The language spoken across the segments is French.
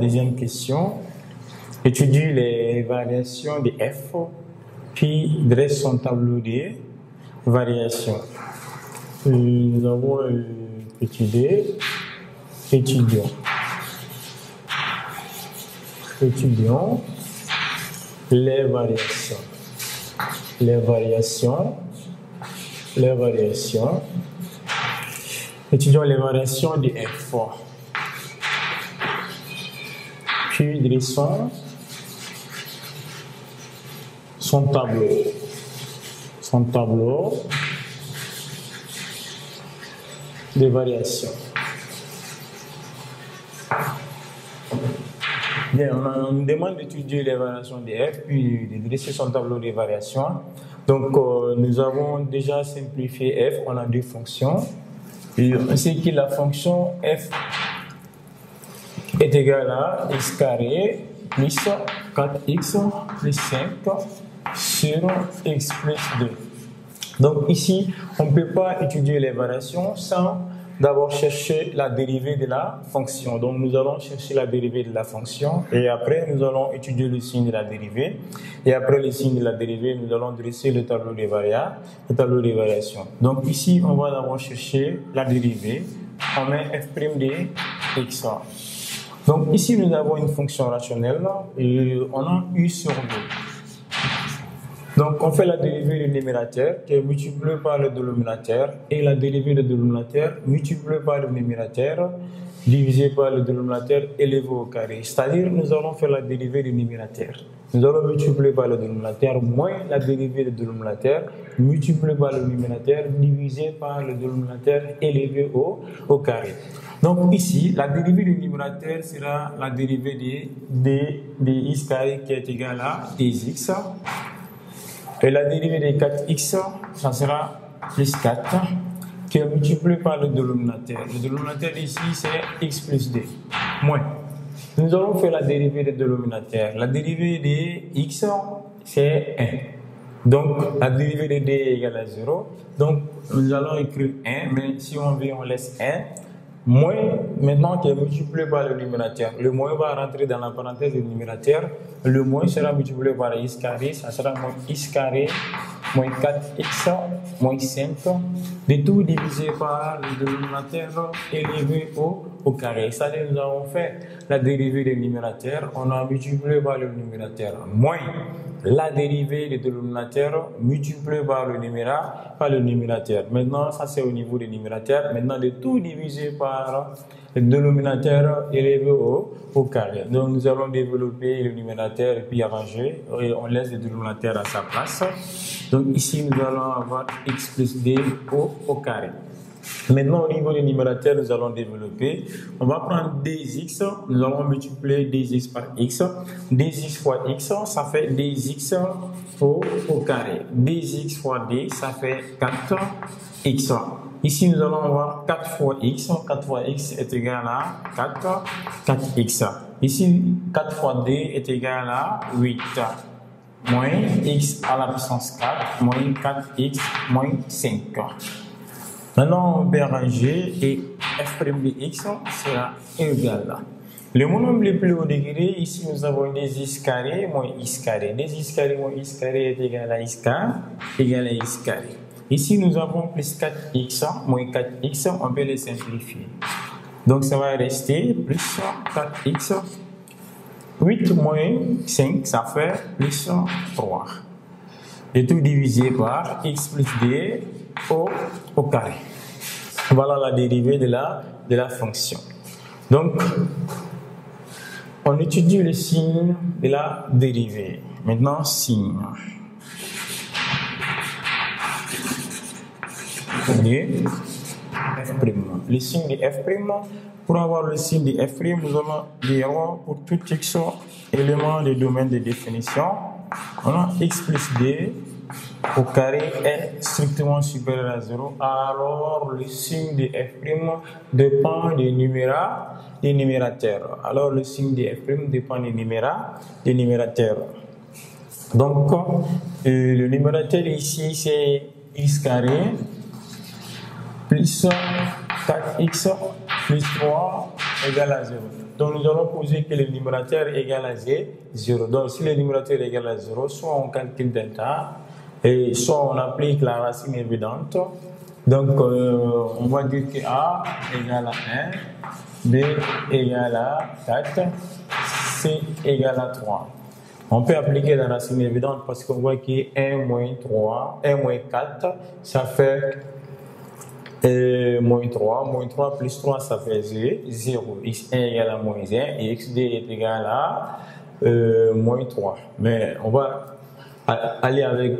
deuxième question. Étudie les variations de f, puis dresse son tableau de variations. Nous avons étudié, étudions les variations. Étudions les variations de f. Puis dressons son tableau de variations. Bien, on nous demande d'étudier les variations de f, puis de dresser son tableau de variations. Donc, nous avons déjà simplifié f, on a deux fonctions. Et on sait que la fonction f est égale à x carré plus 4x plus 5 sur x plus 2. Donc ici, on ne peut pas étudier les variations sans d'abord chercher la dérivée de la fonction. Donc nous allons chercher la dérivée de la fonction et après nous allons étudier le signe de la dérivée. Et après le signe de la dérivée, nous allons dresser le tableau des variations. Donc ici, on va d'abord chercher la dérivée. On met f' de x. Donc ici, nous avons une fonction rationnelle et on a u sur 2. Donc on fait la dérivée du numérateur qui est multiplié par le dénominateur et la dérivée du dénominateur multipliée par le numérateur divisé par le dénominateur élevé au carré. C'est-à-dire nous allons faire la dérivée du numérateur. Nous allons multiplier par le dénominateur moins la dérivée du dénominateur multiplié par le numérateur divisé par le dénominateur élevé au carré. Donc ici, la dérivée du numérateur sera la dérivée de x carré qui est égal à 2x. Et la dérivée de 4x, ça sera plus 4, qui est multiplié par le dénominateur. Le dénominateur ici, c'est x plus 2, moins. Nous allons faire la dérivée du dénominateur. La dérivée de x, c'est 1. Donc, la dérivée de d est égale à 0. Donc, nous allons écrire 1, mais si on veut, on laisse 1. Moins, maintenant, qui est multiplié par le numérateur. Le moins va rentrer dans la parenthèse du numérateur. Le moins sera multiplié par x carré. Ça sera moins x carré, moins 4x, moins 5. De tout divisé par le dénominateur élevé au carré. C'est-à-dire nous avons fait la dérivée du numérateur. On a multiplié par le numérateur. Moins la dérivée du dénominateur multiplié par le numérateur. Maintenant, ça c'est au niveau du numérateur. Maintenant, de tout divisé par le dénominateur élevé au carré. Donc, nous allons développer le numérateur et puis arranger. Et on laisse le dénominateur à sa place. Donc, ici, nous allons avoir x plus d au carré. Maintenant, au niveau du numérateur, nous allons développer. On va prendre 2x, nous allons multiplier 2x par x. 2x fois x, ça fait 2x au carré. 2x fois d, ça fait 4x. Ici, nous allons avoir 4 fois x. 4 fois x est égal à 4x. Ici, 4 fois d est égal à 8. Moins x à la puissance 4, moins 4x, moins 5. Maintenant, on peut arranger et f' de x sera égal. Le monome le plus haut degré, ici nous avons 2x carré moins x carré. 2x carré moins x carré est égal à x carré. Ici nous avons plus 4x moins 4x, on peut les simplifier. Donc ça va rester plus 4x. 8 moins 5, ça fait plus 3. Et tout divisé par x plus d au carré. Voilà la dérivée de la fonction. Donc, on étudie le signe de la dérivée. Maintenant, signe. De f'. Le signe de f'. Pour avoir le signe de f', nous allons dire pour tout x élément du domaine de définition, on a x plus d au carré est strictement supérieur à 0, alors le signe de f' dépend du numérateur. Alors le signe de f' dépend du numérateur. Donc le numérateur ici c'est x carré plus 4x plus 3 égale à 0. Donc nous allons poser que le numérateur est égal à 0. Donc si le numérateur est égal à 0, soit on calcule delta, et soit on applique la racine évidente. Donc on va dire que A égale à 1, B égale à 4, C égale à 3. On peut appliquer la racine évidente parce qu'on voit que 1 moins 3, 1 moins 4, ça fait moins 3. Moins 3 plus 3, ça fait 0. X1 égale à moins 1 et XD est égal à moins 3. Mais on va aller avec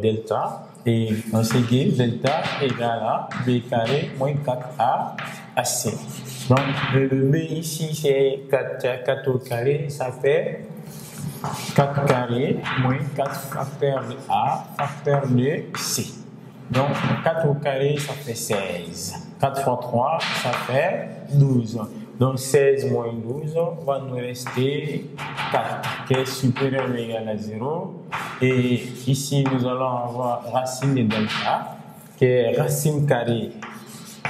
delta. Et on sait que delta égale à B carré moins 4A à C. Donc le B ici c'est 4 au carré, ça fait 4 carré moins 4 facteur de A facteur de C. Donc 4 au carré ça fait 16. 4 fois 3 ça fait 12. Donc 16 moins 12 va nous rester 4 qui est supérieur ou égal à 0. Et ici nous allons avoir racine de delta qui est racine carrée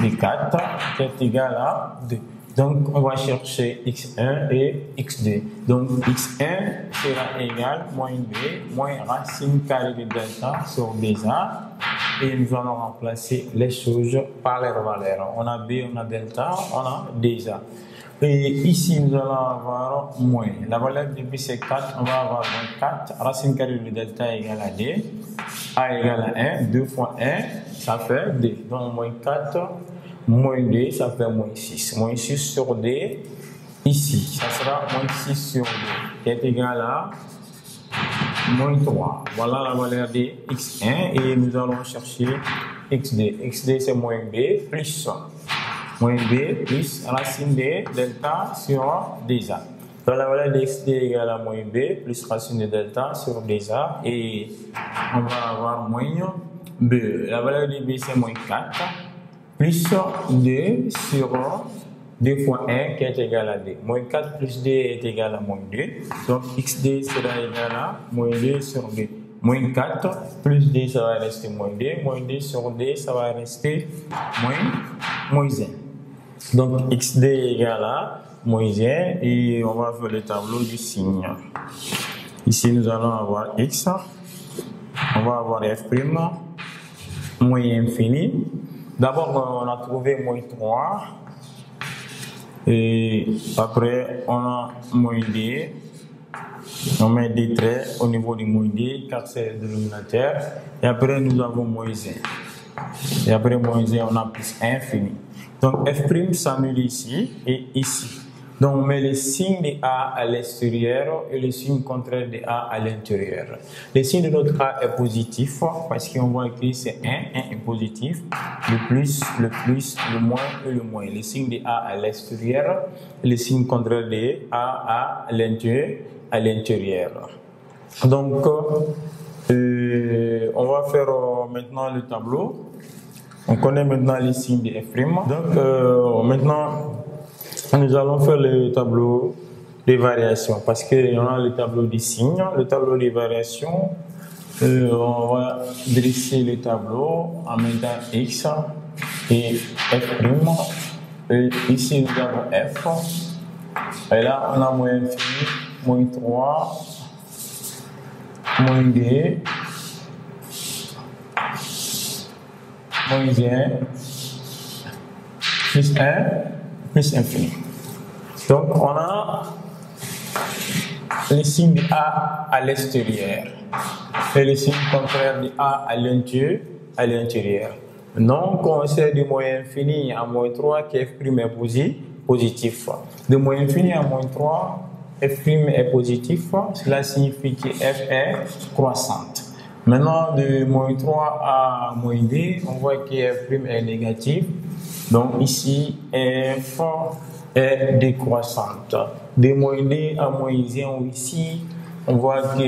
de 4 qui est égal à 2. Donc on va chercher x1 et x2. Donc x1 sera égal à moins b moins racine carrée de delta sur 2a. Et nous allons remplacer les choses par leurs valeurs. On a b, on a delta, on a 2a. Et ici, nous allons avoir moins. La valeur de b, c'est 4. On va avoir moins 4. Racine carrée de delta égale à 2. A égale à 1. 2 fois 1, ça fait 2. Donc, moins 4, moins 2, ça fait moins 6. Moins 6 sur 2, ici, ça sera moins 6 sur 2, qui est égal à moins 3. Voilà la valeur de x1. Et nous allons chercher x2. x2, c'est moins b plus 1. Moins b plus racine de delta sur 2a. Donc la valeur de x2 égale à moins b plus racine de delta sur 2a. Et on va avoir moins b. La valeur de b c'est moins 4 plus 2 sur 2 fois 1 qui est égal à 2. Moins 4 plus 2 est égal à moins 2. Donc x2 sera égal à moins 2 sur 2. Moins 4 plus 2 ça va rester moins 2. Moins 2 sur 2 ça va rester moins 1. Donc xd égale à moins 1 et on va faire le tableau du signe. Ici nous allons avoir x, on va avoir f', moins infini. D'abord on a trouvé moins 3 et après on a moins 2. On met des traits au niveau du moins 2 car c'est le dénominateur et après nous avons moins 1. Et après moins 1 on a plus infini. Donc f' s'annule ici et ici. Donc on met le signe de A à l'extérieur et le signe contraire de A à l'intérieur. Le signe de notre A est positif parce qu'on voit que c'est 1 est positif, le plus, le moins et le moins. Le signe de A à l'extérieur et le signe contraire de A à l'intérieur. Donc on va faire maintenant le tableau. On connaît maintenant les signes de f'. Donc maintenant, nous allons faire le tableau des variations parce qu'on a le tableau des signes, le tableau des variations. On va dresser le tableau en mettant x et f'. Et ici, nous avons f. Et là, on a moins infini, moins 3, moins 2. Moins 1 plus 1 plus infini. Donc on a le signe de A à l'extérieur et le signe contraire de A à l'intérieur. Donc on sait de moins infini à moins 3 que f' est positif. De moins infini à moins 3, f' est positif. Cela signifie que f est croissante. Maintenant, de moins 3 à moins 2, on voit que f' est négatif. Donc ici, f est décroissante. De moins 2 à moins 1 ici, on voit que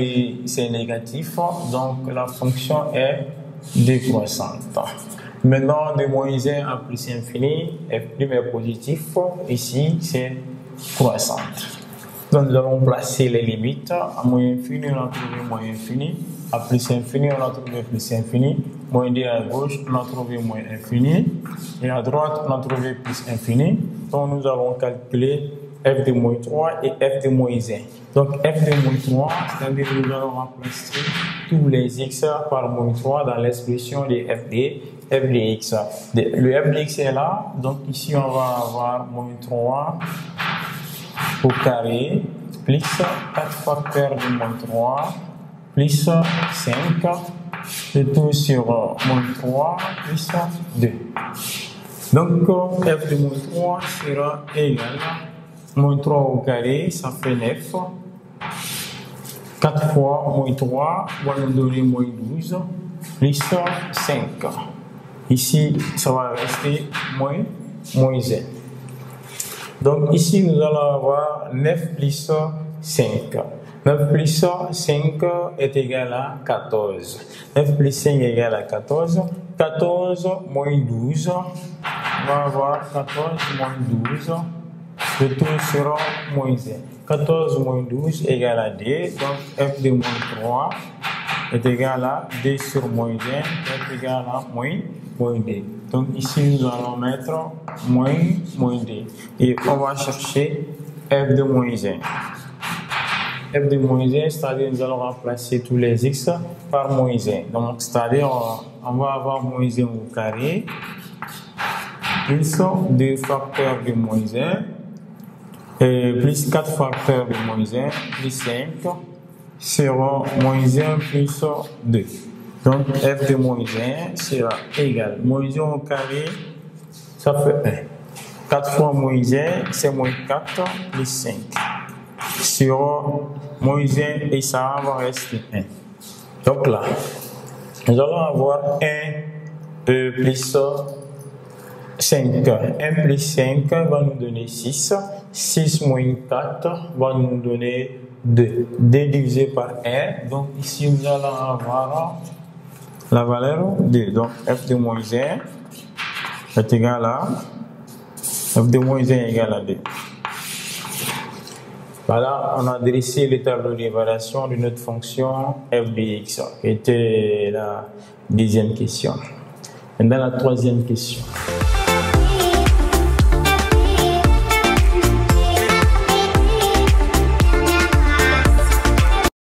c'est négatif. Donc la fonction est décroissante. Maintenant, de moins 1 à plus infini, f' est positif. Ici, c'est croissante. Donc nous allons placer les limites. À moins infini, on a trouvé moins infini. À plus infini, on a trouvé plus infini. moins d à gauche, on a trouvé moins infini. Et à droite, on a trouvé plus infini. Donc, nous allons calculer f de moins 3 et f de moins 1. Donc, f de moins 3, c'est-à-dire que nous allons remplacer tous les x par moins 3 dans l'expression de f de x. Le f de x est là. Donc, ici, on va avoir moins 3 au carré plus 4 facteurs de moins 3 plus 5. Le tout sur moins 3 plus 2. Donc, f de moins 3 sera égal à moins 3 au carré, ça fait 9. 4 fois moins 3 va nous donner moins 12 plus 5. Ici, ça va rester moins 1. Donc, ici, nous allons avoir 9 plus 5. 9 plus 5 est égal à 14. 9 plus 5 est égal à 14. 14 moins 12, on va avoir 14 moins 12. Le tout sera moins 1. 14 moins 12 égale à 2. Donc, f de moins 3 est égal à 2 sur moins 1. F égale à moins 2. Donc, ici, nous allons mettre moins 2. Et on va chercher f de moins 1. F de moins 1, c'est-à-dire nous allons remplacer tous les x par moins 1. Donc, c'est-à-dire on va avoir moins 1 au carré plus 2 facteurs de moins 1 et plus 4 facteurs de moins 1 plus 5 sera moins 1 plus 2. Donc, f de moins 1 sera égal. Moins 1 au carré, ça fait 1. 4 fois moins 1, c'est moins 4 plus 5. Sur moins 1 et ça va rester 1. Donc là, nous allons avoir 1 plus 5. 1 plus 5 va nous donner 6. 6 moins 4 va nous donner 2. 2 divisé par 1. Donc ici, nous allons avoir la valeur 2. Donc f de moins 1 est égal à f de moins 1 est égal à 2. Voilà, on a dressé le tableau d'évaluation de notre fonction f de x, qui était la deuxième question. Maintenant, la troisième question.